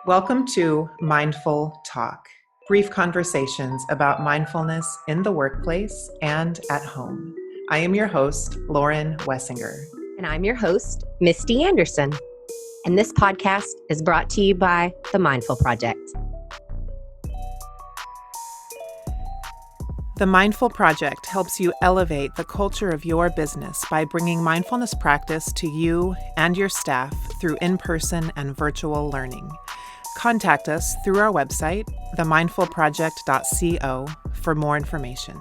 Welcome to Mindful Talk, brief conversations about mindfulness in the workplace and at home. I am your host, Lauren Wessinger. And I'm your host, Misty Anderson. And this podcast is brought to you by the Mindful Project. The Mindful Project helps you elevate the culture of your business by bringing mindfulness practice to you and your staff through in-person and virtual learning. Contact us through our website, themindfulproject.co, for more information.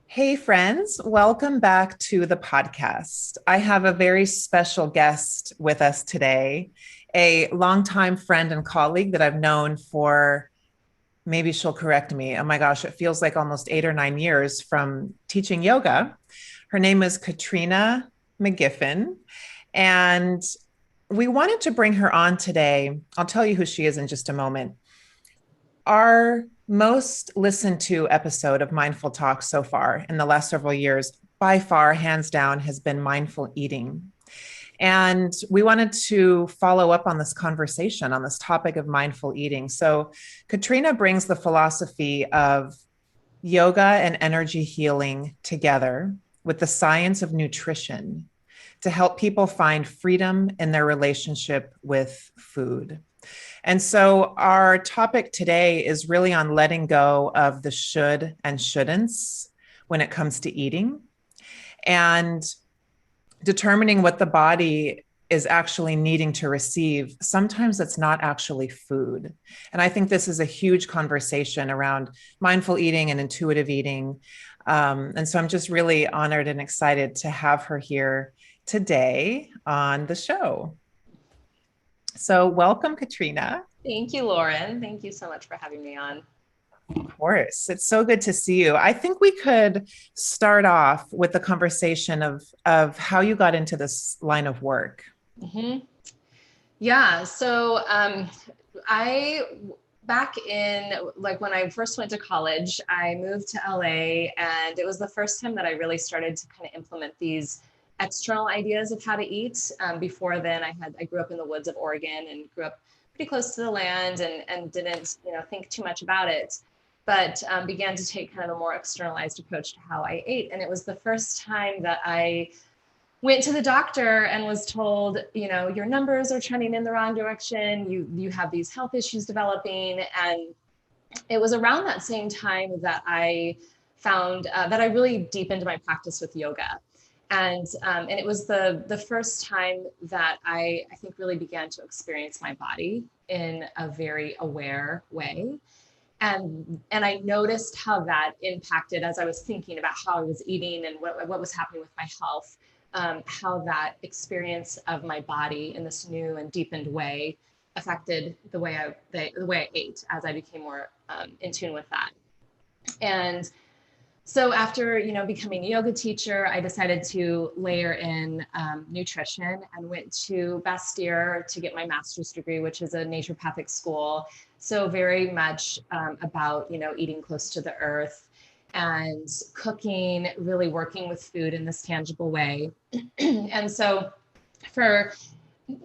Hey friends, welcome back to the podcast. I have a very special guest with us today, a longtime friend and colleague that I've known for, maybe she'll correct me, oh my gosh, it feels like almost 8 or 9 years from teaching yoga. Her name is Katrina McGiffin, and we wanted to bring her on today. I'll tell you who she is in just a moment. Our most listened to episode of Mindful Talk so far in the last several years, by far, hands down, has been mindful eating. And we wanted to follow up on this conversation on this topic of mindful eating. So Katrina brings the philosophy of yoga and energy healing together with the science of nutrition to help people find freedom in their relationship with food. And so our topic today is really on letting go of the should and shouldn'ts when it comes to eating and determining what the body is actually needing to receive. Sometimes it's not actually food. And I think this is a huge conversation around mindful eating and intuitive eating. And so I'm just really honored and excited to have her here today on the show. So welcome, Katrina. Thank you, Lauren. Thank you so much for having me on. Of course. It's so good to see you. I think we could start off with the conversation of how you got into this line of work. Mm-hmm. Yeah. So back in when I first went to college, I moved to LA, and it was the first time that I really started to kind of implement these external ideas of how to eat. Before then, I grew up in the woods of Oregon and grew up pretty close to the land and didn't think too much about it, but began to take kind of a more externalized approach to how I ate. And it was the first time that I went to the doctor and was told, your numbers are trending in the wrong direction. You have these health issues developing. And it was around that same time that I found that I really deepened my practice with yoga. And it was the first time that I think really began to experience my body in a very aware way. And I noticed how that impacted as I was thinking about how I was eating and what was happening with my health, how that experience of my body in this new and deepened way affected the way I ate as I became more in tune with that. And so after, becoming a yoga teacher, I decided to layer in nutrition and went to Bastyr to get my master's degree, which is a naturopathic school. So very much about, eating close to the earth and cooking, really working with food in this tangible way. And so for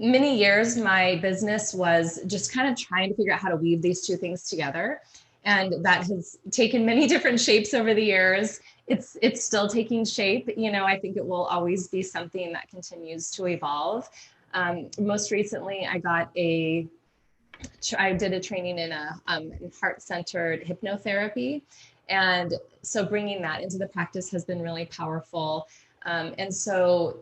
many years, my business was just kind of trying to figure out how to weave these two things together. And that has taken many different shapes over the years. It's still taking shape. I think it will always be something that continues to evolve. Most recently, I did a training in Heart-Centered Hypnotherapy. And so bringing that into the practice has been really powerful. And so,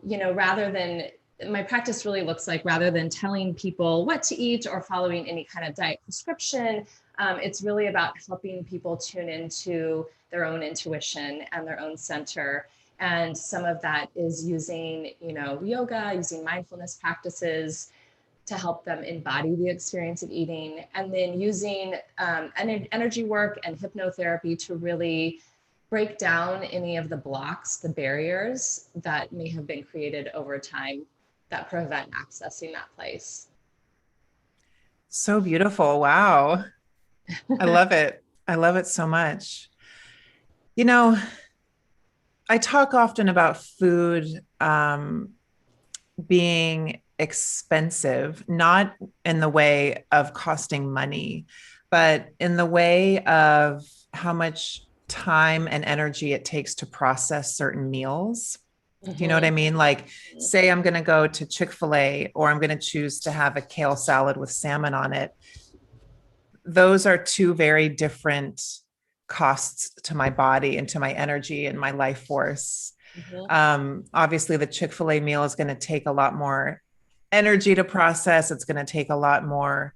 my practice really looks like, rather than telling people what to eat or following any kind of diet prescription, it's really about helping people tune into their own intuition and their own center. And some of that is using, yoga, using mindfulness practices to help them embody the experience of eating, and then using energy work and hypnotherapy to really break down any of the blocks, the barriers that may have been created over time that prevent accessing that place. So beautiful. Wow. I love it. I love it so much. I talk often about food being expensive, not in the way of costing money, but in the way of how much time and energy it takes to process certain meals. Do you know what I Mm-hmm. mean? Like, say I'm going to go to Chick-fil-A, or I'm going to choose to have a kale salad with salmon on it. Those are two very different costs to my body and to my energy and my life force. Mm-hmm. Obviously, the Chick-fil-A meal is going to take a lot more energy to process. It's going to take a lot more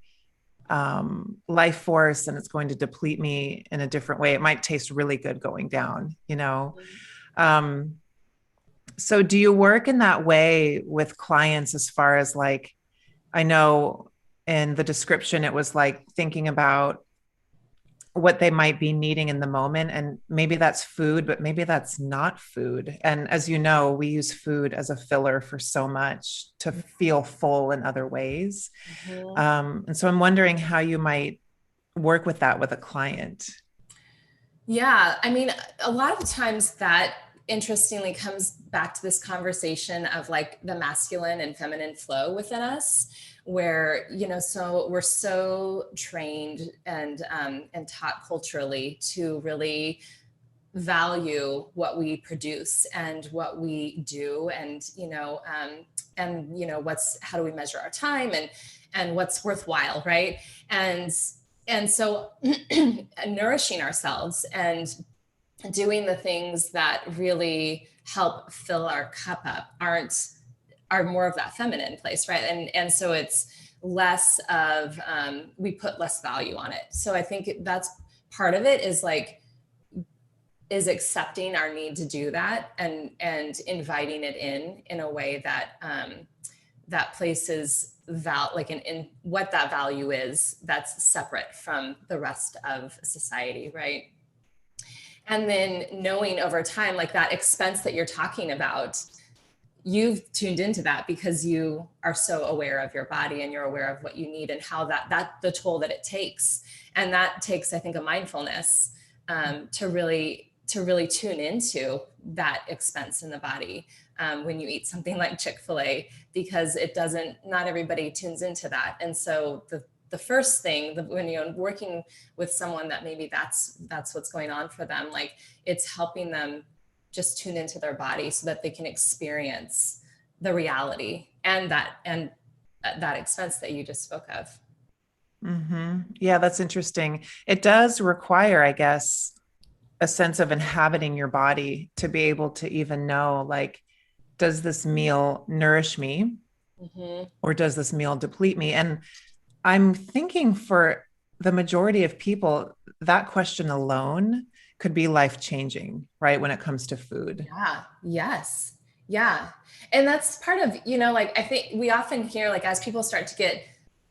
life force, and it's going to deplete me in a different way. It might taste really good going down, you know? Um, so do you work in that way with clients as far as like, I know in the description, it was like thinking about what they might be needing in the moment. And maybe that's food, but maybe that's not food. And as you know, we use food as a filler for so much to feel full in other ways. Mm-hmm. And so I'm wondering how you might work with that with a client. Yeah, I mean, a lot of times that interestingly comes back to this conversation of like the masculine and feminine flow within us, where, you know, so we're so trained and taught culturally to really value what we produce and what we do, and you know what's, how do we measure our time, and what's worthwhile, right? And so nourishing ourselves and doing the things that really help fill our cup up are more of that feminine place, right? And so it's less of, we put less value on it. So I think that's part of it, is accepting our need to do that, and inviting it in a way that that places like in what that value is, that's separate from the rest of society, right? And then knowing over time, like that expense that you're talking about, you've tuned into that because you are so aware of your body, and you're aware of what you need and how that the toll that it takes. And that takes, I think, a mindfulness to really tune into that expense in the body when you eat something like Chick-fil-A, because not everybody tunes into that. And so the first thing, when you're working with someone that maybe that's what's going on for them, like it's helping them just tune into their body so that they can experience the reality and that expense that you just spoke of. Mm-hmm. Yeah, that's interesting. It does require, I guess, a sense of inhabiting your body to be able to even know, like, does this meal nourish me, Mm-hmm. or does this meal deplete me? And I'm thinking for the majority of people, that question alone could be life changing, right? When it comes to food. Yeah. Yes. Yeah. And that's part of, like, I think we often hear, like, as people start to get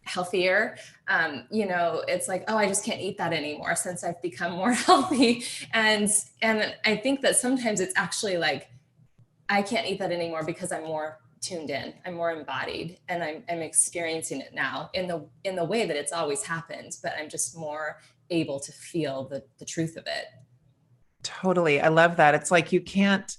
healthier, it's like, oh, I just can't eat that anymore since I've become more healthy. And I think that sometimes it's actually like, I can't eat that anymore because I'm more tuned in, I'm more embodied, and I'm experiencing it now in the way that it's always happened, but I'm just more able to feel the truth of it. Totally. I love that. It's like you can't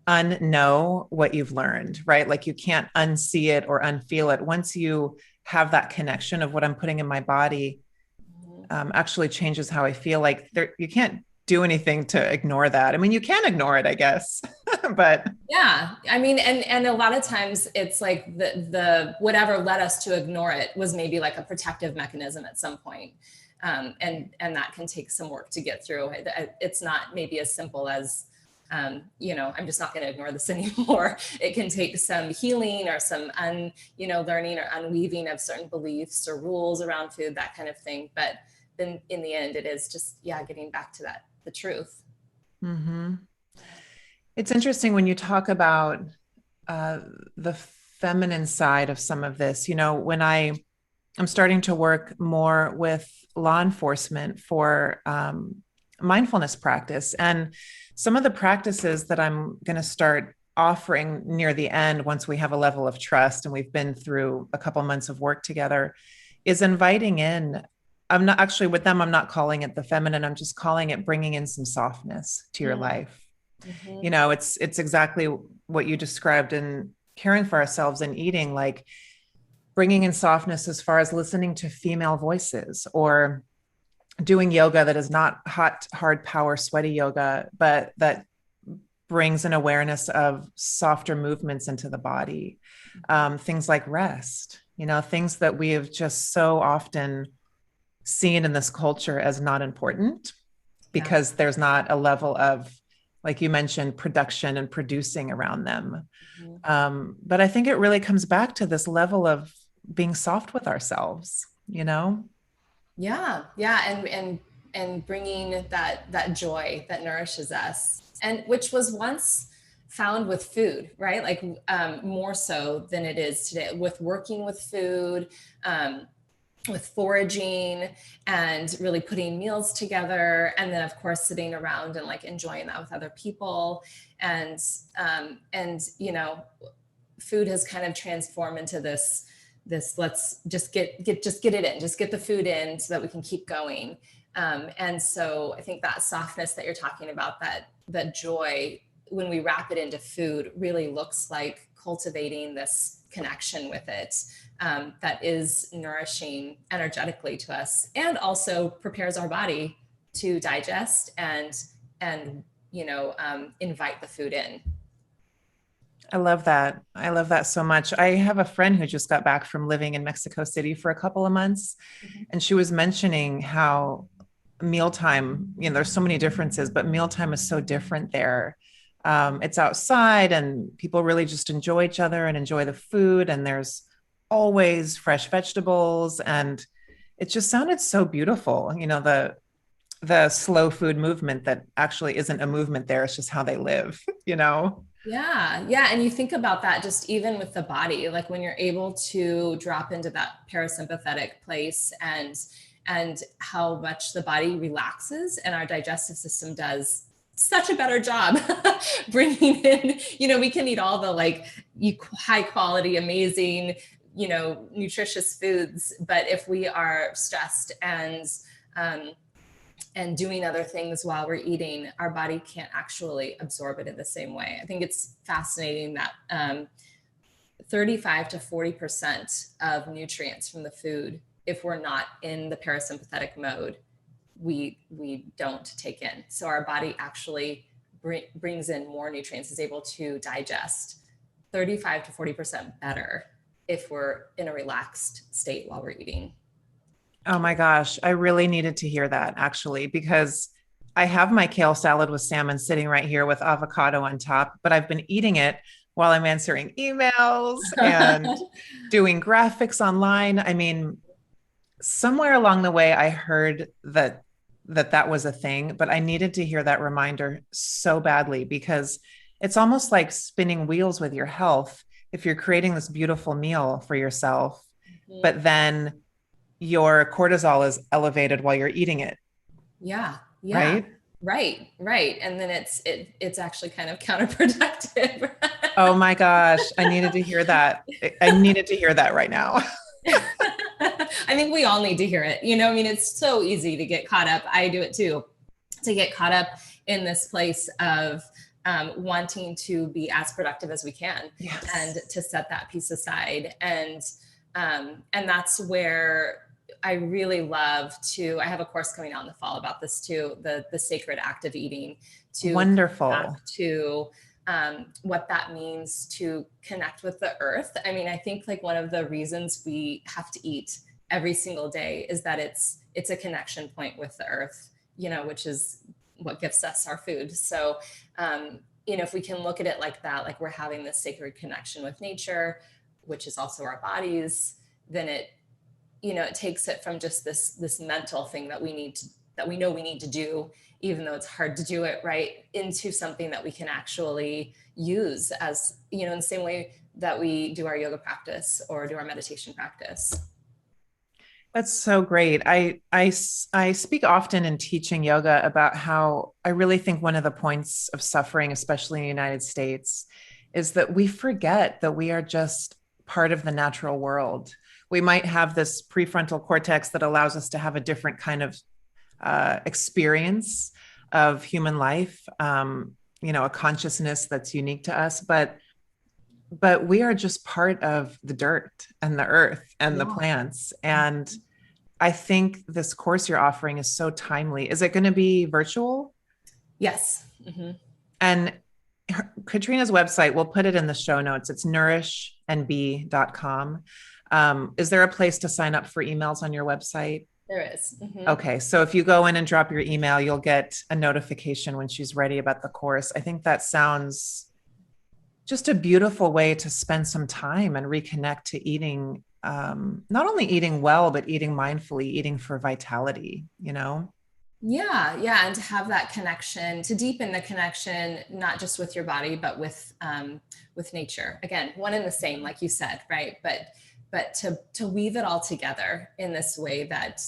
unknow what you've learned, right? Like you can't unsee it or unfeel it. Once you have that connection of what I'm putting in my body, actually changes how I feel. Like you can't do anything to ignore that. I mean, you can ignore it, I guess, but yeah, I mean, and a lot of times it's like the whatever led us to ignore it was maybe like a protective mechanism at some point. And that can take some work to get through. It's not maybe as simple as, I'm just not going to ignore this anymore. It can take some healing or some learning or unweaving of certain beliefs or rules around food, that kind of thing. But then in the end, it is just, getting back to the truth. mm-hmm. It's interesting when you talk about the feminine side of some of this, when I'm starting to work more with law enforcement for mindfulness practice. And some of the practices that I'm going to start offering near the end, once we have a level of trust and we've been through a couple months of work together, is inviting in. I'm not actually with them, I'm not calling it the feminine. I'm just calling it bringing in some softness to your life. Mm-hmm. It's exactly what you described in caring for ourselves and eating, like bringing in softness as far as listening to female voices, or doing yoga that is not hot, hard power, sweaty yoga, but that brings an awareness of softer movements into the body. Things like rest, things that we have just so often seen in this culture as not important because there's not a level of, like you mentioned, production and producing around them. But I think it really comes back to this level of being soft with ourselves, Yeah. And bringing that joy that nourishes us, and which was once found with food, right? Like more so than it is today, with working with food, with foraging and really putting meals together. And then of course, sitting around and like enjoying that with other people. And food has kind of transformed into this, let's just get it in, just get the food in so that we can keep going. And so I think that softness that you're talking about, that joy, when we wrap it into food, really looks like cultivating this connection with it, that is nourishing energetically to us, and also prepares our body to digest and invite the food in. I love that. I love that so much. I have a friend who just got back from living in Mexico City for a couple of months. And she was mentioning how mealtime, there's so many differences, but mealtime is so different there. It's outside and people really just enjoy each other and enjoy the food. And there's always fresh vegetables. And it just sounded so beautiful. The slow food movement that actually isn't a movement there. It's just how they live, Yeah. And you think about that just even with the body, like when you're able to drop into that parasympathetic place and how much the body relaxes, and our digestive system does such a better job bringing in, we can eat all the like high quality, amazing, nutritious foods. But if we are stressed and doing other things while we're eating, our body can't actually absorb it in the same way. I think it's fascinating that 35 to 40% of nutrients from the food, if we're not in the parasympathetic mode, we don't take in. So our body actually brings in more nutrients, is able to digest 35 to 40% better if we're in a relaxed state while we're eating. Oh my gosh, I really needed to hear that actually, because I have my kale salad with salmon sitting right here with avocado on top, but I've been eating it while I'm answering emails and doing graphics online. I mean, somewhere along the way, I heard that was a thing, but I needed to hear that reminder so badly, because it's almost like spinning wheels with your health. If you're creating this beautiful meal for yourself, but then your cortisol is elevated while you're eating it. Yeah. Right. And then it's actually kind of counterproductive. Oh my gosh. I needed to hear that. I needed to hear that right now. I think we all need to hear it. It's so easy to get caught up. I do it too, to get caught up in this place of wanting to be as productive as we can. Yes. And to set that piece aside. And that's where I really love I have a course coming out in the fall about this too, the sacred act of eating, to wonderful, to what that means to connect with the earth. I mean, I think like one of the reasons we have to eat every single day is that it's a connection point with the earth, which is what gives us our food. So, if we can look at it like that, like we're having this sacred connection with nature, which is also our bodies, then it takes it from just this mental thing that we know we need to do, even though it's hard to do it, right, into something that we can actually use as, in the same way that we do our yoga practice or do our meditation practice. That's so great. I speak often in teaching yoga about how I really think one of the points of suffering, especially in the United States, is that we forget that we are just part of the natural world. We might have this prefrontal cortex that allows us to have a different kind of experience of human life, a consciousness that's unique to us. But but we are just part of the dirt and the earth and the Yeah. plants. And I think this course you're offering is so timely. Is it going to be virtual? Yes. Mm-hmm. And Katrina's website, we'll put it in the show notes. It's nourishandbe.com. Is there a place to sign up for emails on your website? There is. Mm-hmm. Okay. So if you go in and drop your email, you'll get a notification when she's ready about the course. I think that sounds just a beautiful way to spend some time and reconnect to eating, not only eating well, but eating mindfully, eating for vitality, you know? Yeah, yeah, and to have that connection, to deepen the connection, not just with your body, but with nature. Again, one and the same, like you said, right? But to weave it all together in this way that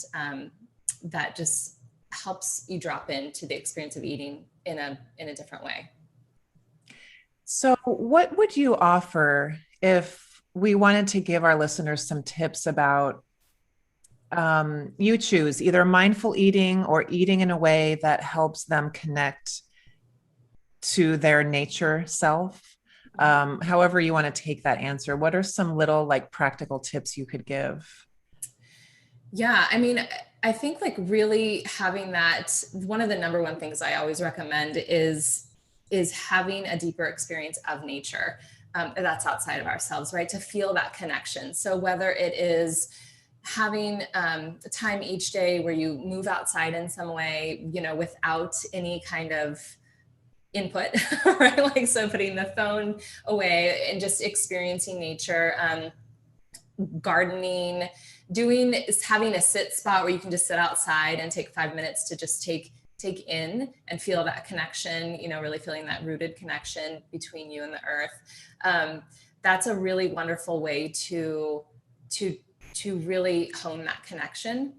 that just helps you drop into the experience of eating in a different way. So, what would you offer if we wanted to give our listeners some tips about you choose either mindful eating or eating in a way that helps them connect to their nature self? However, you want to take that answer, what are some little like practical tips you could give? Yeah, I mean, I think like really having that, one of the number one things I always recommend is having a deeper experience of nature that's outside of ourselves, right? To feel that connection. So whether it is having time each day where you move outside in some way, you know, without any kind of input, right? Like, so putting the phone away and just experiencing nature, gardening, having a sit spot where you can just sit outside and take 5 minutes to just take in and feel that connection, you know, really feeling that rooted connection between you and the earth. That's a really wonderful way to really hone that connection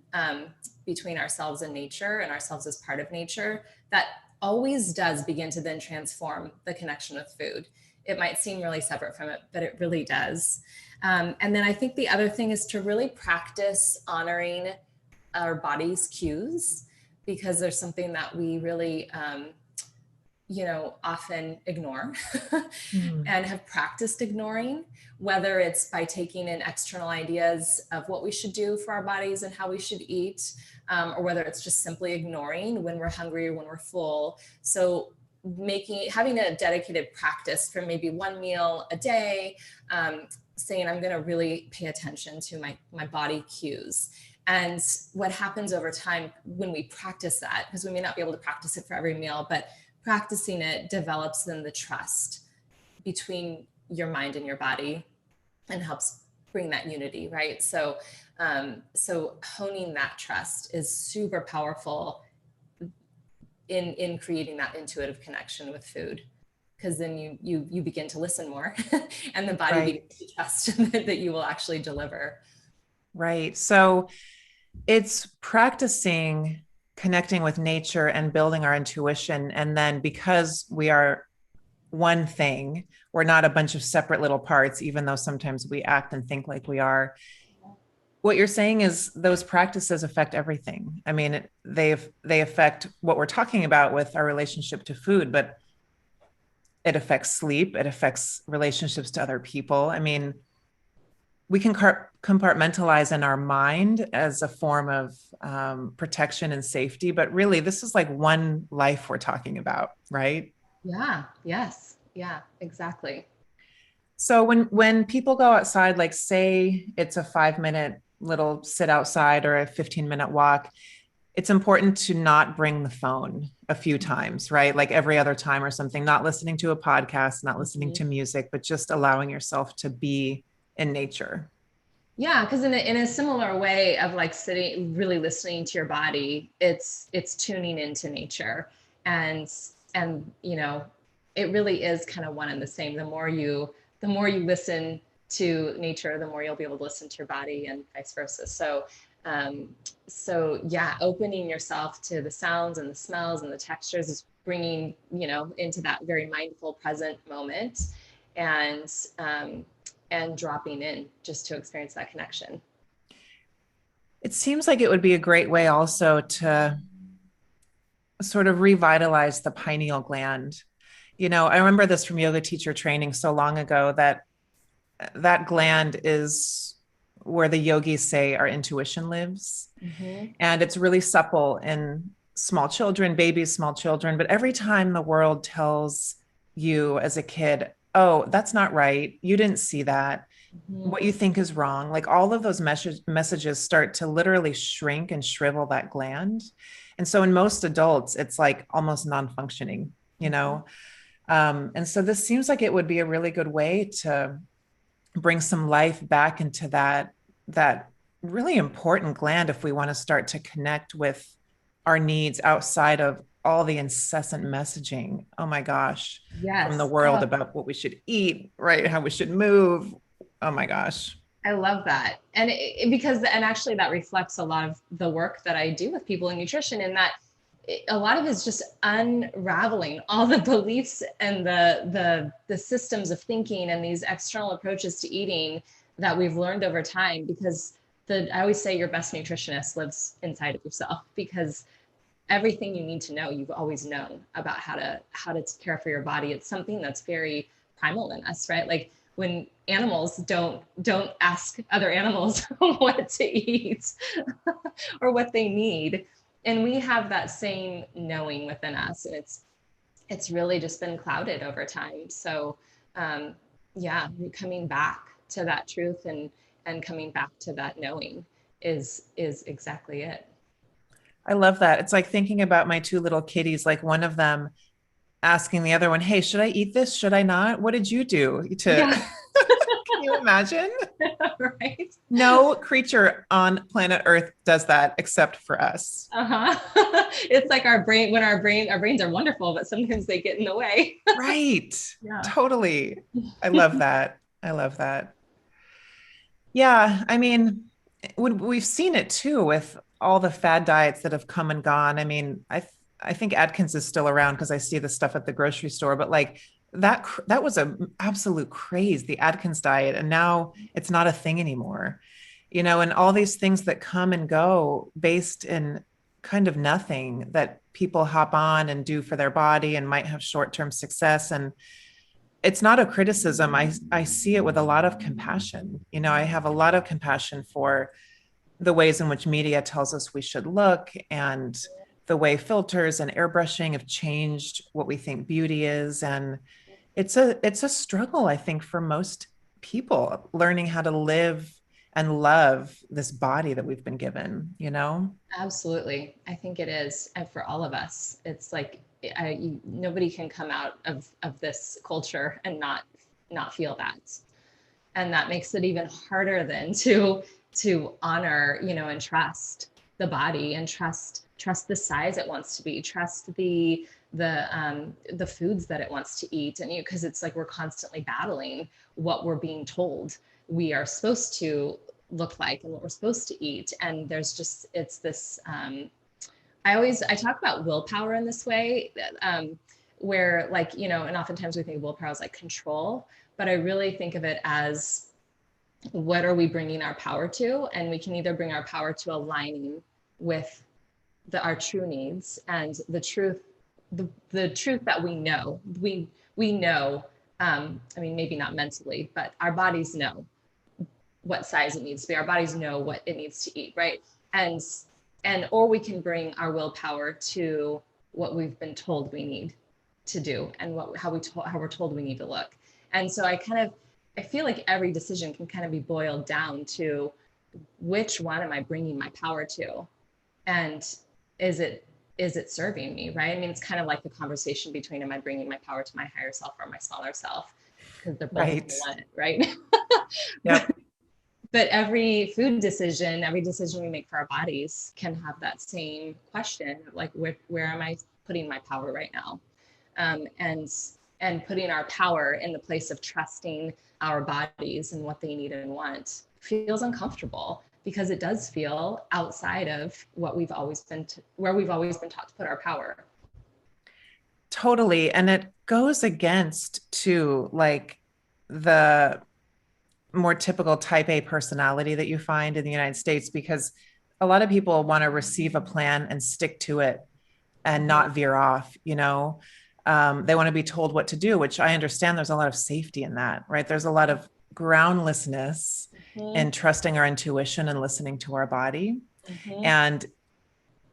between ourselves and nature, and ourselves as part of nature. That always does begin to then transform the connection with food. It might seem really separate from it, but it really does. And then I think the other thing is to really practice honoring our body's cues, because there's something that we really, often ignore and have practiced ignoring, whether it's by taking in external ideas of what we should do for our bodies and how we should eat, or whether it's just simply ignoring when we're hungry or when we're full. So having a dedicated practice for maybe one meal a day, saying I'm going to really pay attention to my body cues. And what happens over time when we practice that, because we may not be able to practice it for every meal, but practicing it develops then the trust between your mind and your body and helps bring that unity, right? So honing that trust is super powerful in creating that intuitive connection with food, because then you begin to listen more and the body begins to trust that you will actually deliver. Right. So it's practicing connecting with nature and building our intuition. And then because we are one thing, we're not a bunch of separate little parts, even though sometimes we act and think like we are. What you're saying is those practices affect everything. I mean, they affect what we're talking about with our relationship to food, but it affects sleep. It affects relationships to other people. I mean, we can compartmentalize in our mind as a form of protection and safety, but really this is like one life we're talking about, right? Yeah. Yes. Yeah, exactly. So when people go outside, like say it's a 5-minute little sit outside or a 15-minute walk, it's important to not bring the phone a few times, right? Like every other time or something, not listening to a podcast, not listening to music, but just allowing yourself to be in nature. Yeah, because in a similar way of like sitting, really listening to your body, it's tuning into nature, and it really is kind of one and the same. The more you listen to nature, the more you'll be able to listen to your body, and vice versa. So yeah, opening yourself to the sounds and the smells and the textures is bringing into that very mindful present moment, and dropping in just to experience that connection. It seems like it would be a great way also to sort of revitalize the pineal gland. I remember this from yoga teacher training so long ago, that that gland is where the yogis say our intuition lives. Mm-hmm. And it's really supple in small children, babies, small children. But every time the world tells you as a kid, oh, that's not right, you didn't see that, Mm-hmm. what you think is wrong, like all of those messages start to literally shrink and shrivel that gland. And so in most adults, it's like almost non-functioning, you know? And so this seems like it would be a really good way to bring some life back into that really important gland if we want to start to connect with our needs outside of all the incessant messaging, oh my gosh, from the Yes. world Oh, about what we should eat, right? How we should move. Oh my gosh. I love that. And and actually that reflects a lot of the work that I do with people in nutrition, in that a lot of it is just unraveling all the beliefs and the systems of thinking and these external approaches to eating that we've learned over time. Because I always say your best nutritionist lives inside of yourself, because everything you need to know, you've always known about how to care for your body. It's something that's very primal in us, right? Like when animals don't ask other animals what to eat or what they need, and we have that same knowing within us, and it's really just been clouded over time. So yeah, coming back to that truth and coming back to that knowing is exactly it. I love that. It's like thinking about my two little kitties, like one of them asking the other one, hey, should I eat this? Should I not? What did you do to, Yeah. can you imagine? Right. No creature on planet Earth does that except for us. Uh-huh. It's like our brains are wonderful, but sometimes they get in the way. Right. Yeah. Totally. I love that. I love that. Yeah. I mean, we've seen it too with all the fad diets that have come and gone. I mean, I think Atkins is still around because I see the stuff at the grocery store, but like that was an absolute craze, the Atkins diet, and now it's not a thing anymore. You know, and all these things that come and go based in kind of nothing that people hop on and do for their body and might have short-term success. And it's not a criticism. I see it with a lot of compassion. You know, I have a lot of compassion for the ways in which media tells us we should look, and the way filters and airbrushing have changed what we think beauty is. And it's a struggle, I think, for most people learning how to live and love this body that we've been given, you know? Absolutely. I think it is. And for all of us, it's like nobody can come out of this culture and not feel that. And that makes it even harder then to honor, and trust the body, and trust the size it wants to be, trust the foods that it wants to eat. And because it's like we're constantly battling what we're being told we are supposed to look like and what we're supposed to eat. And it's this I talk about willpower in this way, where like, and oftentimes we think of willpower as like control, but I really think of it as, what are we bringing our power to? And we can either bring our power to aligning with our true needs and the truth, the truth that we know, we know, I mean, maybe not mentally, but our bodies know what size it needs to be. Our bodies know what it needs to eat, right? Or we can bring our willpower to what we've been told we need to do, and how we're told we need to look. And so I feel like every decision can kind of be boiled down to, which one am I bringing my power to? And is it serving me, right? I mean, it's kind of like the conversation between, am I bringing my power to my higher self or my smaller self? Because they're both Right. one, right? Yep. But every food decision, every decision we make for our bodies can have that same question, like where am I putting my power right now? And putting our power in the place of trusting our bodies and what they need and want feels uncomfortable, because it does feel outside of what we've always been where we've always been taught to put our power. Totally. And it goes against too, like the more typical type A personality that you find in the United States, because a lot of people want to receive a plan and stick to it and not veer off, you know. They want to be told what to do, which I understand there's a lot of safety in that, right? There's a lot of groundlessness and trusting our intuition and listening to our body. And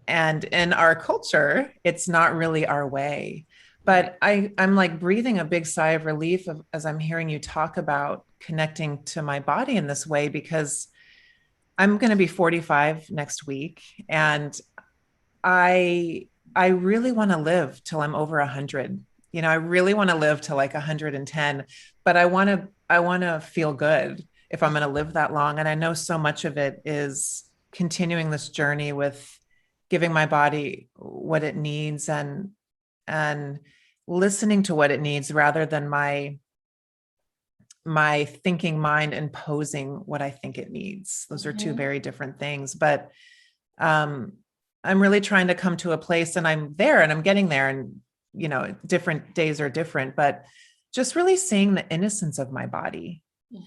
in our culture, it's not really our way. But I'm like breathing a big sigh of relief as I'm hearing you talk about connecting to my body in this way, because I'm going to be 45 next week. And I really want to live till I'm over 100. You know, I really want to live to like 110, but I want to feel good if I'm going to live that long. And I know so much of it is continuing this journey with giving my body what it needs and listening to what it needs rather than my thinking mind imposing what I think it needs. Those are two very different things. But I'm really trying to come to a place, and I'm there and I'm getting there, and, you know, different days are different, but just really seeing the innocence of my body.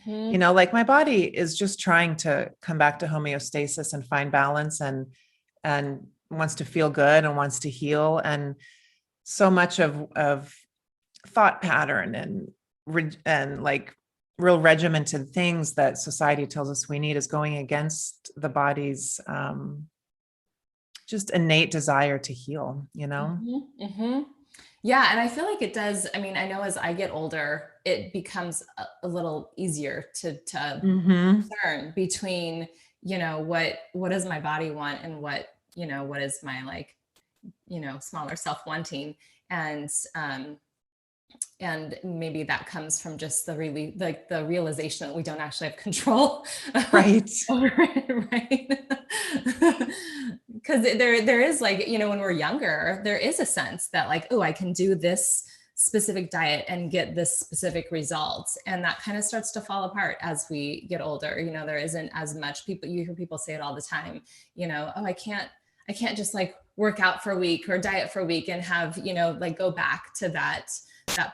You know, like my body is just trying to come back to homeostasis and find balance and wants to feel good and wants to heal. And so much of thought pattern and like real regimented things that society tells us we need is going against the body's just innate desire to heal, you know? Yeah. And I feel like it does. I mean, I know as I get older, it becomes a little easier to discern between, you know, what does my body want and what, you know, what is my, like, you know, smaller self wanting. And maybe that comes from just the really, like, the realization that we don't actually have control Right. over it, right? Because there is, like, you know, when we're younger, there is a sense that, like, oh, I can do this specific diet and get this specific results, and that kind of starts to fall apart as we get older. You know, there isn't as much people, you hear people say it all the time, you know, oh, I can't just like work out for a week or diet for a week and have, you know, like go back to that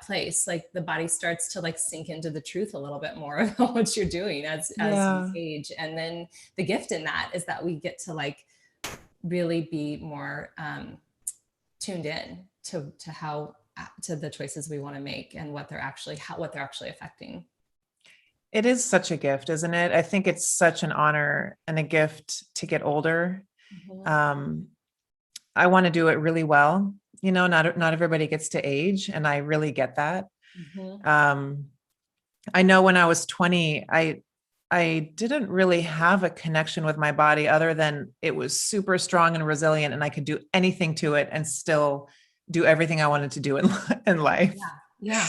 place. Like the body starts to like sink into the truth a little bit more about what you're doing as you age. And then the gift in that is that we get to like really be more tuned in to how to the choices we want to make and what they're actually affecting. It is such a gift, isn't it? I think it's such an honor and a gift to get older. I want to do it really well. You know, not everybody gets to age, and I really get that. I know when I was 20, I didn't really have a connection with my body other than it was super strong and resilient, and I could do anything to it and still do everything I wanted to do in life. Yeah.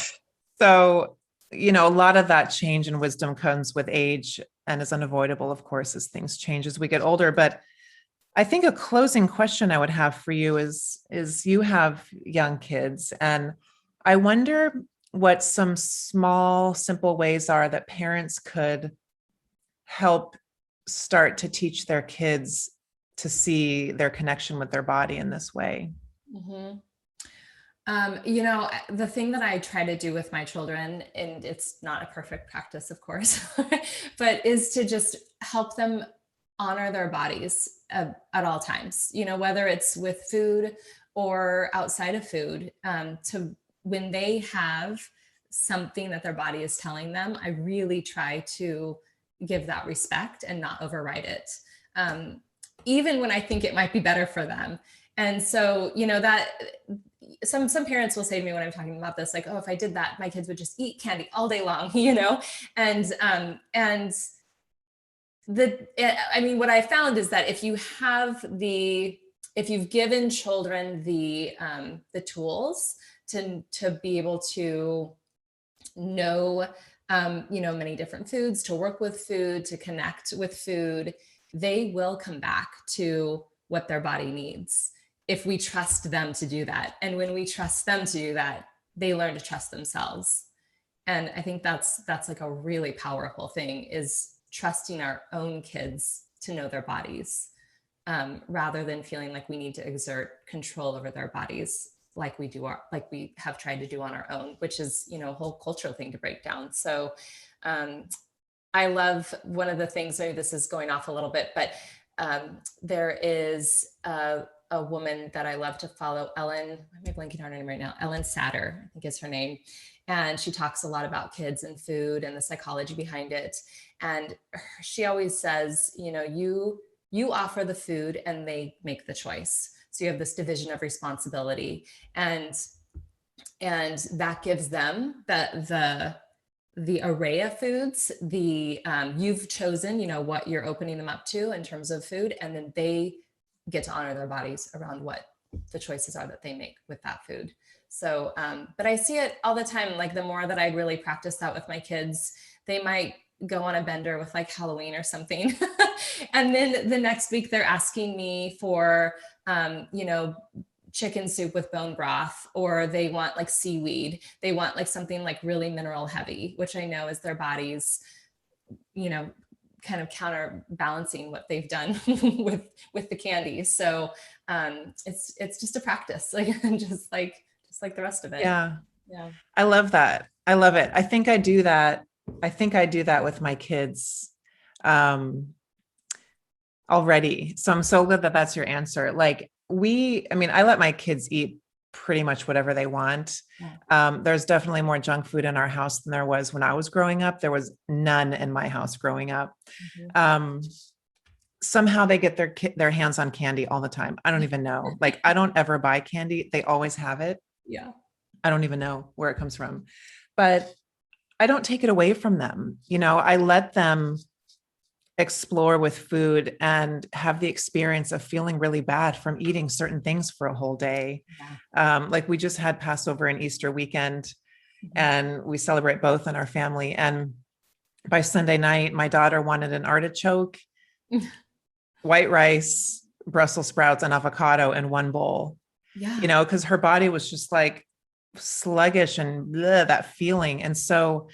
So, you know, a lot of that change and wisdom comes with age and is unavoidable, of course, as things change as we get older. But I think a closing question I would have for you is you have young kids, and I wonder what some small, simple ways are that parents could help start to teach their kids to see their connection with their body in this way. You know, the thing that I try to do with my children, and it's not a perfect practice, of course, but is to just help them honor their bodies at all times, you know, whether it's with food or outside of food, to when they have something that their body is telling them, I really try to give that respect and not override it. Even when I think it might be better for them. And so, you know, that some parents will say to me when I'm talking about this, like, oh, if I did that, my kids would just eat candy all day long, you know? I mean, what I found is that if you've given children the tools to be able to know, you know, many different foods, to work with food, to connect with food, they will come back to what their body needs if we trust them to do that. And when we trust them to do that, they learn to trust themselves. And I think that's like a really powerful thing, is trusting our own kids to know their bodies, rather than feeling like we need to exert control over their bodies like we have tried to do on our own, which is, you know, a whole cultural thing to break down. So I love one of the things, maybe this is going off a little bit, but there is a a woman that I love to follow, Ellen, I'm blanking on her name right now. Ellen Satter, I think is her name. And she talks a lot about kids and food and the psychology behind it. And she always says, you offer the food and they make the choice. So you have this division of responsibility, and that gives them the array of foods, you've chosen, what you're opening them up to in terms of food, and then they get to honor their bodies around what the choices are that they make with that food. So, but I see it all the time. Like the more that I really practice that with my kids, they might go on a bender with like Halloween or something. And then the next week they're asking me for, chicken soup with bone broth, or they want like seaweed. They want like something like really mineral heavy, which I know is their bodies, kind of counterbalancing what they've done with the candy. So it's just a practice, just like the rest of it. Yeah. Yeah. I love that. I love it. I think I do that with my kids already. So I'm so glad that that's your answer. Like I let my kids eat pretty much whatever they want. Yeah. There's definitely more junk food in our house than there was when I was growing up. There was none in my house growing up. Mm-hmm. Somehow they get their hands on candy all the time. I don't even know. Like, I don't ever buy candy. They always have it. Yeah. I don't even know where it comes from, but I don't take it away from them. I let them explore with food and have the experience of feeling really bad from eating certain things for a whole day. Yeah. Like we just had Passover and Easter weekend, mm-hmm. and we celebrate both in our family. And by Sunday night, my daughter wanted an artichoke, white rice, Brussels sprouts, and avocado in one bowl. Yeah. Because her body was just like sluggish and that feeling. And so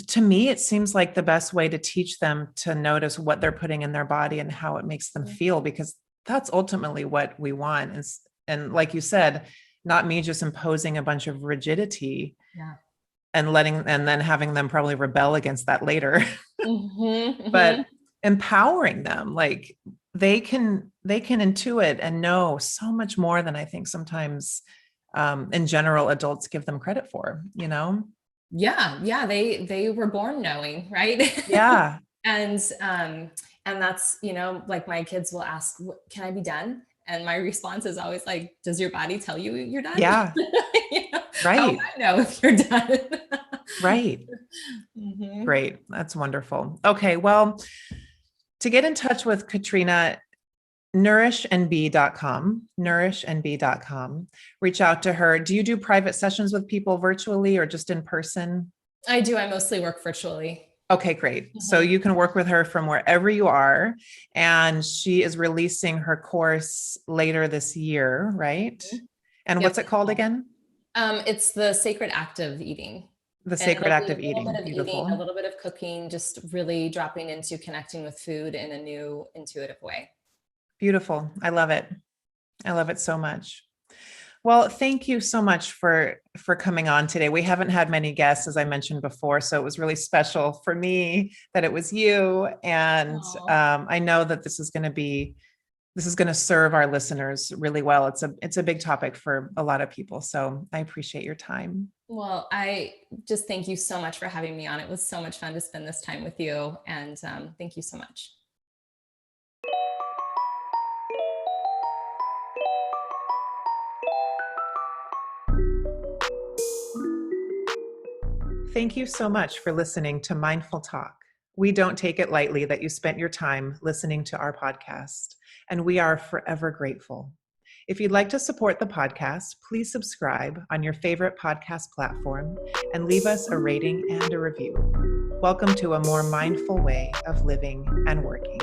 to me, it seems like the best way to teach them to notice what they're putting in their body and how it makes them feel, because that's ultimately what we want. And like you said, not me just imposing a bunch of rigidity, yeah, and then having them probably rebel against that later, mm-hmm, but mm-hmm. empowering them, like they can intuit and know so much more than I think sometimes in general adults give them credit for, Yeah. They were born knowing, right? Yeah. And that's, like my kids will ask, can I be done? And my response is always like, does your body tell you you're done? Yeah. Right. How would I know if you're done? Right. Mm-hmm. Great. That's wonderful. Okay. Well, to get in touch with Katrina, nourishandbe.com, nourishandbe.com. Reach out to her. Do you do private sessions with people virtually or just in person? I do. I mostly work virtually. Okay, great. Mm-hmm. So you can work with her from wherever you are. And she is releasing her course later this year, right? Mm-hmm. And what's it called again? It's the Sacred Act of Eating. The Sacred Act of Eating. Beautiful. A little bit of cooking, just really dropping into connecting with food in a new, intuitive way. Beautiful. I love it. I love it so much. Well, thank you so much for coming on today. We haven't had many guests, as I mentioned before, so it was really special for me that it was you. And I know that this is going to serve our listeners really well. It's a big topic for a lot of people. So I appreciate your time. Well, I just thank you so much for having me on. It was so much fun to spend this time with you. And thank you so much. Thank you so much for listening to Mindful Talk. We don't take it lightly that you spent your time listening to our podcast, and we are forever grateful. If you'd like to support the podcast, please subscribe on your favorite podcast platform and leave us a rating and a review. Welcome to a more mindful way of living and working.